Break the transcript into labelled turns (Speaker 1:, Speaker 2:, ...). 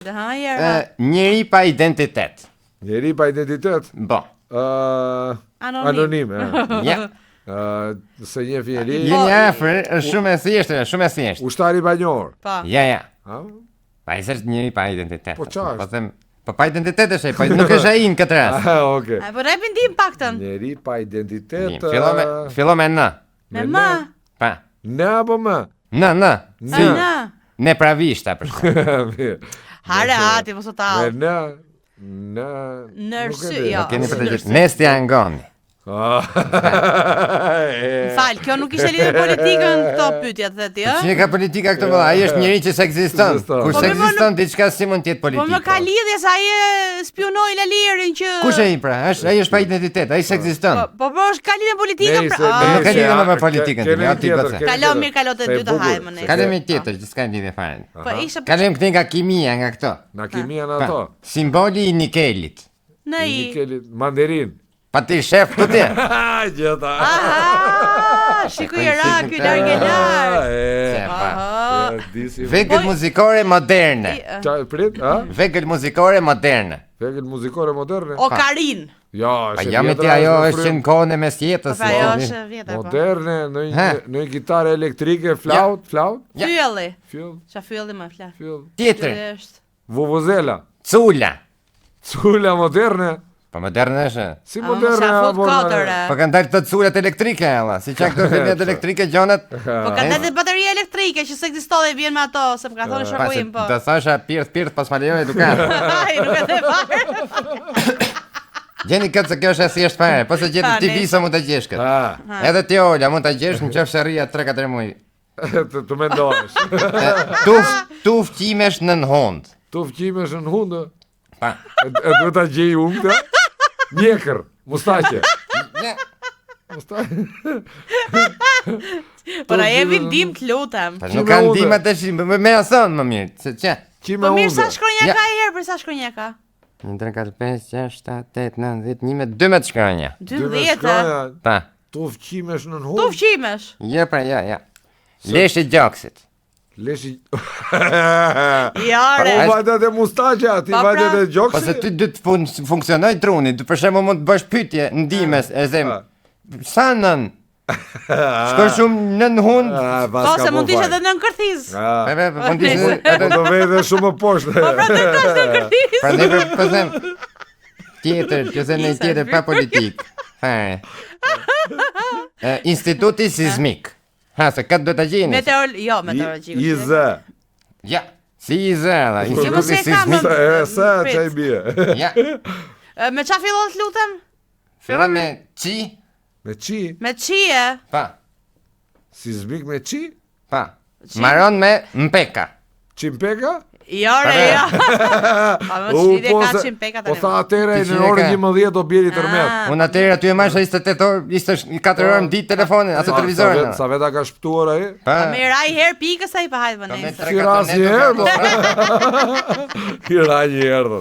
Speaker 1: Njeri pa identitet.
Speaker 2: Njeri pa identitet?
Speaker 1: Po.
Speaker 2: Anonim.
Speaker 1: Ja.
Speaker 2: Se një fjeri.
Speaker 1: Jeni afër, është shumë e thjeshtë,
Speaker 2: Ushtari banjor.
Speaker 1: Ja. Pa i është njeri pa identitet.
Speaker 2: Po çfarë?
Speaker 1: Po them, po pa identitet është ai, po nuk është ai në këtë rast.
Speaker 2: Okej.
Speaker 3: Po ne vendim paktën.
Speaker 2: Njeri pa identitet.
Speaker 1: Fillo me n.
Speaker 3: Me m.
Speaker 1: Pa.
Speaker 2: Në apo më?
Speaker 1: N.
Speaker 3: Si.
Speaker 1: Ne pravishta për shkak.
Speaker 3: Hare ati mos u tall.
Speaker 2: Me
Speaker 3: Nërsy, jo.
Speaker 1: Keni për të gjithë. Nesti angoni.
Speaker 3: Fal, kjo nuk ishte lidhje me politikën këto pyetjet dhe ti, ë?
Speaker 1: Si ka politika këtu valla? Ai është njeri që s'ekziston. Kur s'ekziston diçka si mund të jetë politika.
Speaker 3: Po më ka lidhje se ai spionoi Lalirin që
Speaker 1: Kush ai pra? Ai është pa identitet, ai s'ekziston.
Speaker 3: Po është ka lidhje me politikën pra.
Speaker 1: Nuk ka lidhje me politikën, ja ti bëse.
Speaker 3: Kalon të dy të hajmë ne.
Speaker 1: Kalojmë tjetër, që s'ka lidhje fare.
Speaker 3: Po ishte
Speaker 1: Kalojmë këtë nga kimia, nga këto.
Speaker 2: Nga kimia në ato.
Speaker 1: Simboli i nikelit.
Speaker 3: Në i
Speaker 2: Nikelit, mandarin.
Speaker 1: Pa ti shef të ti.
Speaker 2: Gjeta.
Speaker 3: Shikuj Iraki, larg.
Speaker 1: Vegël muzikore moderne.
Speaker 2: Prit, a?
Speaker 1: Vegël muzikore moderne.
Speaker 2: Vegël muzikore moderne?
Speaker 3: Okarin.
Speaker 2: Ja,
Speaker 1: Pa jam ti ajo është që në kohën e mesjetës.
Speaker 3: Po ajo është vjetër po.
Speaker 2: Moderne, në një gitarë elektrike, flaut.
Speaker 3: Fylli.
Speaker 2: Fyll.
Speaker 3: Qa fylli më fla?
Speaker 2: Fyll.
Speaker 1: Tjetër.
Speaker 2: Vuvuzela.
Speaker 1: Cula.
Speaker 2: Cula moderne.
Speaker 1: Po moderne është.
Speaker 2: Si moderne apo?
Speaker 1: Po kanë dalë të culat elektrike alla, si çka këto fillet elektrike gjonat.
Speaker 3: Po kanë dalë bateria elektrike që s'ekziston dhe vjen me ato, se më ka thonë shokuim po.
Speaker 1: Do thosha pirt pas ma lejoni dukan.
Speaker 3: Ai nuk e the fare.
Speaker 1: Gjeni këtë se kjo është e thjesht fare, po se gjetë TV sa mund ta gjesh këtë. Edhe ti Ola mund ta gjesh nëse rria 3-4 muaj.
Speaker 2: Të mendohesh.
Speaker 1: Tu fqimesh nën hond.
Speaker 2: Tu fqimesh nën hund.
Speaker 1: Pa.
Speaker 2: E duhet ta gjej unë këtë. Mjekër, mustaqe.
Speaker 3: Po na jemi ndim të lutem.
Speaker 1: Nuk kanë ndim tash, më ason më mirë, se ç'a.
Speaker 3: Po mirë sa shkronja ka herë, për sa shkronja ka?
Speaker 1: 1, 3, 4, 5, 6, 7, 8, 9, 10, 11, 12 shkronja.
Speaker 3: 12.
Speaker 1: Pa.
Speaker 2: Tu fqimesh nën hund.
Speaker 3: Tu fqimesh.
Speaker 1: Ja pra, ja. Leshi gjoksit.
Speaker 2: Leshi.
Speaker 3: Jare.
Speaker 2: Po vajtet e mustaqe, ti vajtet e gjoksit.
Speaker 1: Po se ty dy të funksionoj truni, ty për shembull mund të bësh pyetje ndimes, e them. Sa nën? Shko shumë nën hund.
Speaker 3: Po se mund të ishte edhe nën kërthiz.
Speaker 1: Po mund të ishte
Speaker 2: edhe do vete shumë më poshtë.
Speaker 3: Po pra të kash nën kërthiz.
Speaker 1: Prandaj po them. Tjetër, që se në tjetër pa politik. Instituti sismik. Ha, se këtë do të gjeni.
Speaker 3: Meteorologjiku.
Speaker 2: IZ.
Speaker 1: Ja, si IZ, la.
Speaker 3: Instituti
Speaker 1: sismik.
Speaker 2: Sa çai bie.
Speaker 1: Ja.
Speaker 3: Me çfarë fillon të lutem?
Speaker 1: Fillon me çi.
Speaker 2: Me çi?
Speaker 3: Me çie.
Speaker 2: Pa. Sismik me çi?
Speaker 1: Pa. Maron me mpeka.
Speaker 2: Qimpeka?
Speaker 3: Jore, ja. Pa më qide ka qimpeka të
Speaker 2: Po tha atere në orën 11 do bjeri tërmet.
Speaker 1: Unë atere aty e masha 28 orë, 24 orë në ditë telefonin, atë televizorin.
Speaker 2: Sa veta ka shptuar ai?
Speaker 3: Pa me raj herë pikës ai pa hajtë më nesër.
Speaker 2: Si ras një herë do. I raj një herë do.